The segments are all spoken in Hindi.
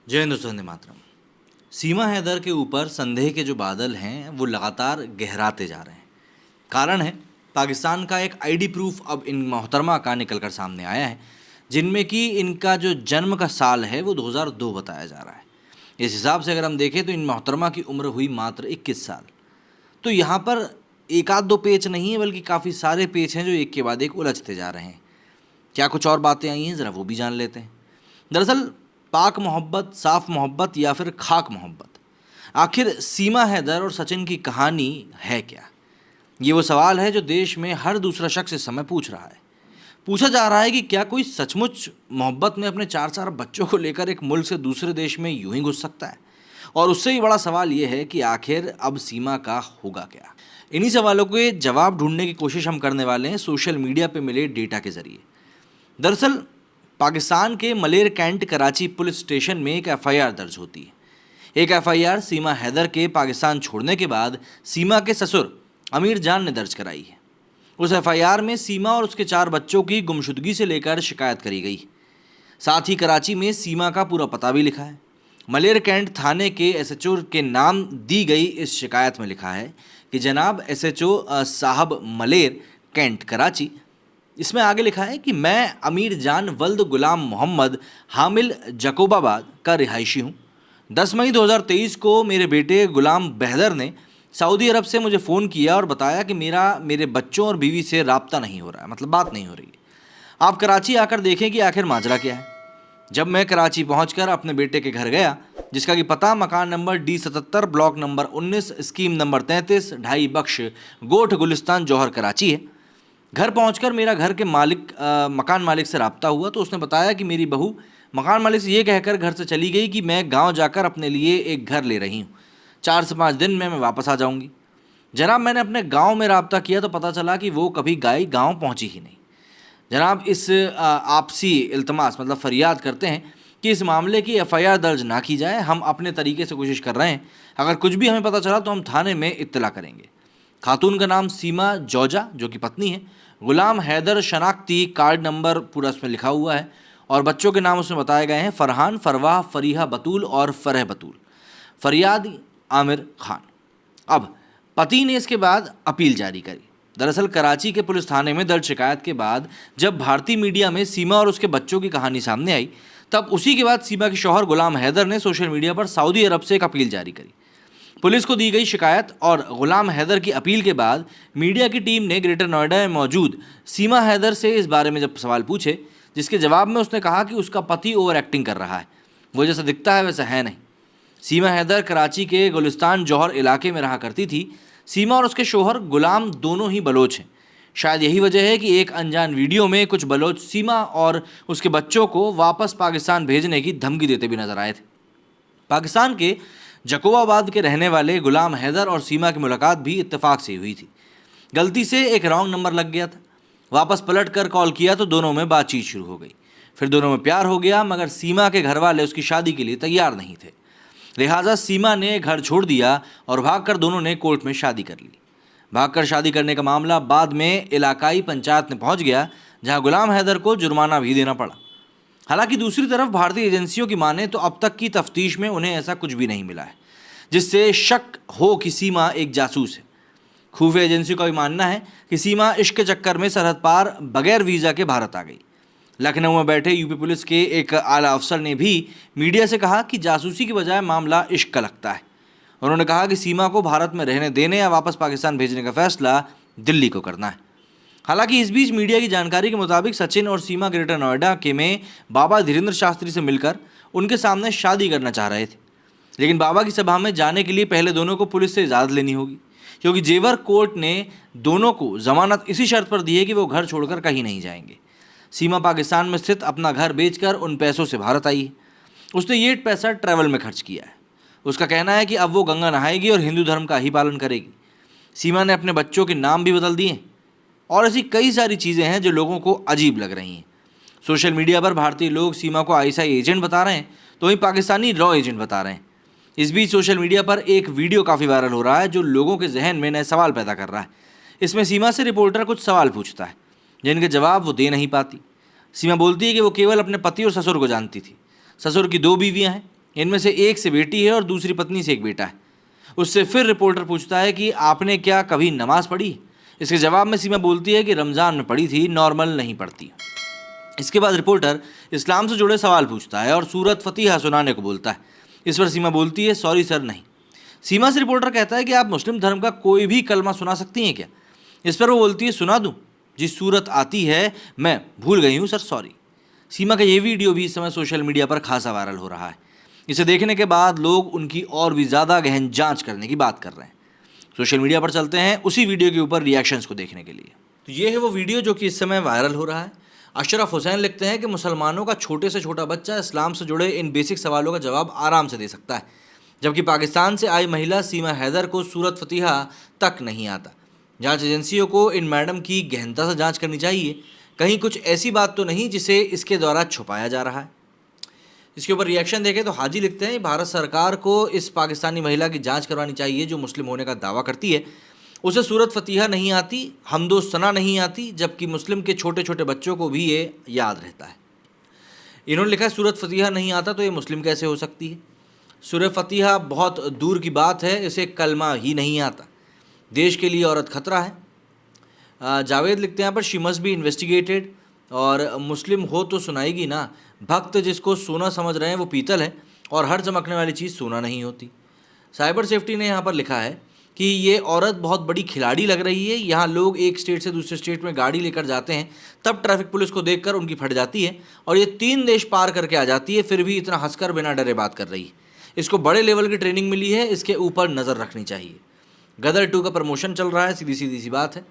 जय हिंद, वंदे मातरम। सीमा हैदर के ऊपर संदेह के जो बादल हैं वो लगातार गहराते जा रहे हैं। कारण है, पाकिस्तान का एक आईडी प्रूफ अब इन मोहतरमा का निकल कर सामने आया है, जिनमें कि इनका जो जन्म का साल है वो 2002 बताया जा रहा है। इस हिसाब से अगर हम देखें तो इन मोहतरमा की उम्र हुई मात्र 21 साल। तो यहाँ पर एक आध दो पेच नहीं है, बल्कि काफ़ी सारे पेच हैं जो एक के बाद एक उलझते जा रहे हैं। क्या कुछ और बातें आई हैं, ज़रा वो भी जान लेते हैं। दरअसल पाक मोहब्बत, साफ़ मोहब्बत या फिर खाक मोहब्बत, आखिर सीमा हैदर और सचिन की कहानी है क्या? ये वो सवाल है जो देश में हर दूसरा शख्स इस समय पूछ रहा है। पूछा जा रहा है कि क्या कोई सचमुच मोहब्बत में अपने 4 बच्चों को लेकर एक मुल्क से दूसरे देश में यूं ही घुस सकता है? और उससे ही बड़ा सवाल ये है कि आखिर अब सीमा का होगा क्या? इन्हीं सवालों के जवाब ढूंढने की कोशिश हम करने वाले हैं सोशल मीडिया पे मिले डेटा के ज़रिए। दरअसल पाकिस्तान के मलेर कैंट कराची पुलिस स्टेशन में एक एफआईआर दर्ज होती है। एक एफआईआर सीमा हैदर के पाकिस्तान छोड़ने के बाद सीमा के ससुर अमीर जान ने दर्ज कराई है। उस एफआईआर में सीमा और उसके 4 बच्चों की गुमशुदगी से लेकर शिकायत करी गई। साथ ही कराची में सीमा का पूरा पता भी लिखा है। मलेर कैंट थाने के एसएचओ के नाम दी गई इस शिकायत में लिखा है कि जनाब एसएचओ साहब मलेर कैंट कराची। इसमें आगे लिखा है कि मैं अमीर जान वल्द गुलाम मोहम्मद हामिल जकोबाबाद का रिहायशी हूँ। 10 मई 2023 को मेरे बेटे गुलाम बहदर ने सऊदी अरब से मुझे फ़ोन किया और बताया कि मेरे बच्चों और बीवी से राब्ता नहीं हो रहा है, मतलब बात नहीं हो रही है। आप कराची आकर देखें कि आखिर माजरा क्या है। जब मैं कराची पहुंचकर अपने बेटे के घर गया, जिसका कि पता मकान number D77 block number 19 scheme number 33 ढाई बख्श गोठ गुलिस्तान जौहर कराची है। घर पहुंचकर मेरा घर के मकान मालिक से रब्ता हुआ तो उसने बताया कि मेरी बहू मकान मालिक से ये कहकर घर से चली गई कि मैं गांव जाकर अपने लिए एक घर ले रही हूँ, 4 से 5 दिन में मैं वापस आ जाऊँगी। जनाब मैंने अपने गांव में रब्ता किया तो पता चला कि वो कभी गांव पहुँची ही नहीं। जनाब इस आपसी इल्तमास मतलब फरियाद करते हैं कि इस मामले की एफआईआर दर्ज ना की जाए। हम अपने तरीके से कोशिश कर रहे हैं, अगर कुछ भी हमें पता चला तो हम थाने में इत्तला करेंगे। खातून का नाम सीमा जौजा जो कि पत्नी है, गुलाम हैदर शनाख्ती कार्ड नंबर पूरा उसमें लिखा हुआ है और बच्चों के नाम उसमें बताए गए हैं फरहान, फरवाह, फरीहा बतूल और फरह बतूल। फरियाद आमिर खान। अब पति ने इसके बाद अपील जारी करी। दरअसल कराची के पुलिस थाने में दर्ज शिकायत के बाद जब भारतीय मीडिया में सीमा और उसके बच्चों की कहानी सामने आई, तब उसी के बाद सीमा के शौहर गुलाम हैदर ने सोशल मीडिया पर सऊदी अरब से एक अपील जारी करी। पुलिस को दी गई शिकायत और गुलाम हैदर की अपील के बाद मीडिया की टीम ने ग्रेटर नोएडा में मौजूद सीमा हैदर से इस बारे में जब सवाल पूछे, जिसके जवाब में उसने कहा कि उसका पति ओवर एक्टिंग कर रहा है, वो जैसा दिखता है वैसा है नहीं। सीमा हैदर कराची के गुलिस्तान जौहर इलाके में रहा करती थी। सीमा और उसके शौहर गुलाम दोनों ही बलोच हैं। शायद यही वजह है कि एक अनजान वीडियो में कुछ बलोच सीमा और उसके बच्चों को वापस पाकिस्तान भेजने की धमकी देते भी नजर आए थे। पाकिस्तान के जकोबाबाद के रहने वाले गुलाम हैदर और सीमा की मुलाकात भी इत्तेफाक से हुई थी। गलती से एक रॉन्ग नंबर लग गया था। वापस पलट कर कॉल किया तो दोनों में बातचीत शुरू हो गई। फिर दोनों में प्यार हो गया, मगर सीमा के घर वाले उसकी शादी के लिए तैयार नहीं थे। लिहाजा सीमा ने घर छोड़ दिया और भागकर दोनों ने कोर्ट में शादी कर ली। भागकर शादी करने का मामला बाद में इलाकाई पंचायत में पहुंच गया, जहां गुलाम हैदर को जुर्माना भी देना पड़ा। हालांकि दूसरी तरफ भारतीय एजेंसियों की माने तो अब तक की तफ्तीश में उन्हें ऐसा कुछ भी नहीं मिला है जिससे शक हो कि सीमा एक जासूस है। खुफिया एजेंसियों का भी मानना है कि सीमा इश्क के चक्कर में सरहद पार बगैर वीज़ा के भारत आ गई। लखनऊ में बैठे यूपी पुलिस के एक आला अफसर ने भी मीडिया से कहा कि जासूसी की बजाय मामला इश्क का लगता है। उन्होंने कहा कि सीमा को भारत में रहने देने या वापस पाकिस्तान भेजने का फैसला दिल्ली को करना है। हालांकि इस बीच मीडिया की जानकारी के मुताबिक सचिन और सीमा ग्रेटर नोएडा के में बाबा धीरेन्द्र शास्त्री से मिलकर उनके सामने शादी करना चाह रहे थे, लेकिन बाबा की सभा में जाने के लिए पहले दोनों को पुलिस से इजाज़त लेनी होगी, क्योंकि जेवर कोर्ट ने दोनों को जमानत इसी शर्त पर दी है कि वो घर छोड़कर कहीं नहीं जाएंगे। सीमा पाकिस्तान में स्थित अपना घर बेचकर उन पैसों से भारत आई है। उसने ये पैसा ट्रैवल में खर्च किया है। उसका कहना है कि अब वो गंगा नहाएगी और हिंदू धर्म का ही पालन करेगी। सीमा ने अपने बच्चों के नाम भी बदल दिए और ऐसी कई सारी चीज़ें हैं जो लोगों को अजीब लग रही हैं। सोशल मीडिया पर भारतीय लोग सीमा को आईएसआई एजेंट बता रहे हैं तो वहीं पाकिस्तानी रॉ एजेंट बता रहे हैं। इस बीच सोशल मीडिया पर एक वीडियो काफ़ी वायरल हो रहा है जो लोगों के जहन में नए सवाल पैदा कर रहा है। इसमें सीमा से रिपोर्टर कुछ सवाल पूछता है जिनके जवाब वो दे नहीं पाती। सीमा बोलती है कि वो केवल अपने पति और ससुर को जानती थी। ससुर की 2 बीवियां हैं, इनमें से एक से बेटी है और दूसरी पत्नी से एक बेटा है। उससे फिर रिपोर्टर पूछता है कि आपने क्या कभी नमाज पढ़ी? इसके जवाब में सीमा बोलती है कि रमज़ान में पढ़ी थी, नॉर्मल नहीं पढ़ती। इसके बाद रिपोर्टर इस्लाम से जुड़े सवाल पूछता है और सूरत फतीहा सुनाने को बोलता है। इस पर सीमा बोलती है, सॉरी सर नहीं। सीमा से रिपोर्टर कहता है कि आप मुस्लिम धर्म का कोई भी कलमा सुना सकती हैं क्या? इस पर वो बोलती है, सुना दूँ? जिस सूरत आती है मैं भूल गई हूँ सर, सॉरी। सीमा का ये वीडियो भी इस समय सोशल मीडिया पर खासा वायरल हो रहा है। इसे देखने के बाद लोग उनकी और भी ज़्यादा गहन जांच करने की बात कर रहे हैं। सोशल मीडिया पर चलते हैं उसी वीडियो के ऊपर रिएक्शंस को देखने के लिए। तो ये है वो वीडियो जो कि इस समय वायरल हो रहा है। अशरफ हुसैन लिखते हैं कि मुसलमानों का छोटे से छोटा बच्चा इस्लाम से जुड़े इन बेसिक सवालों का जवाब आराम से दे सकता है, जबकि पाकिस्तान से आई महिला सीमा हैदर को सूरत फतीहा तक नहीं आता। जांच एजेंसियों को इन मैडम की गहनता से जांच करनी चाहिए, कहीं कुछ ऐसी बात तो नहीं जिसे इसके द्वारा छुपाया जा रहा है। इसके ऊपर रिएक्शन देखें तो हाजी लिखते हैं, भारत सरकार को इस पाकिस्तानी महिला की जांच करवानी चाहिए जो मुस्लिम होने का दावा करती है। उसे सूरत फतीहा नहीं आती, हमदो सना नहीं आती, जबकि मुस्लिम के छोटे छोटे बच्चों को भी ये याद रहता है। इन्होंने लिखा है सूरत फतीहा नहीं आता तो ये मुस्लिम कैसे हो सकती है? सूरत फतीहा बहुत दूर की बात है, इसे कलमा ही नहीं आता। देश के लिए औरत खतरा है। जावेद लिखते हैं यहाँ पर, शी मस्ट बी इन्वेस्टिगेटेड। और मुस्लिम हो तो सुनाएगी ना, भक्त जिसको सोना समझ रहे हैं वो पीतल है और हर चमकने वाली चीज़ सोना नहीं होती। साइबर सेफ्टी ने यहाँ पर लिखा है कि ये औरत बहुत बड़ी खिलाड़ी लग रही है। यहाँ लोग एक स्टेट से दूसरे स्टेट में गाड़ी लेकर जाते हैं, तब ट्रैफिक पुलिस को देखकर उनकी फट जाती है और ये 3 देश पार करके आ जाती है, फिर भी इतना हंसकर बिना डरे बात कर रही है। इसको बड़े लेवल की ट्रेनिंग मिली है, इसके ऊपर नज़र रखनी चाहिए। गदर 2 का प्रमोशन चल रहा है, सीधी सीधी सी बात है।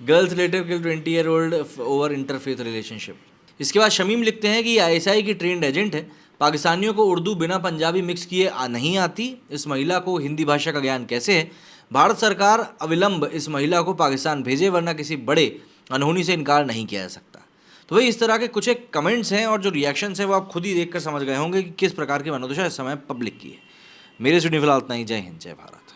गर्ल्स लेटर किल 20-year-old ओवर इंटरफेथ रिलेशनशिप। इसके बाद शमीम लिखते हैं कि ये ISI की ट्रेंड एजेंट है, पाकिस्तानियों को उर्दू बिना पंजाबी मिक्स किए नहीं आती। इस महिला को हिंदी भाषा का ज्ञान कैसे है? भारत सरकार अविलंब इस महिला को पाकिस्तान भेजे, वरना किसी बड़े अनहोनी से इनकार नहीं किया जा सकता। तो भाई इस तरह के कुछ एक कमेंट्स हैं और जो रिएक्शंस हैं वो आप खुद ही देखकर समझ गए होंगे कि किस प्रकार की मनोदशा इस समय पब्लिक की है। मेरे स्टूडियो फिलहाल इतना ही। जय हिंद, जय भारत।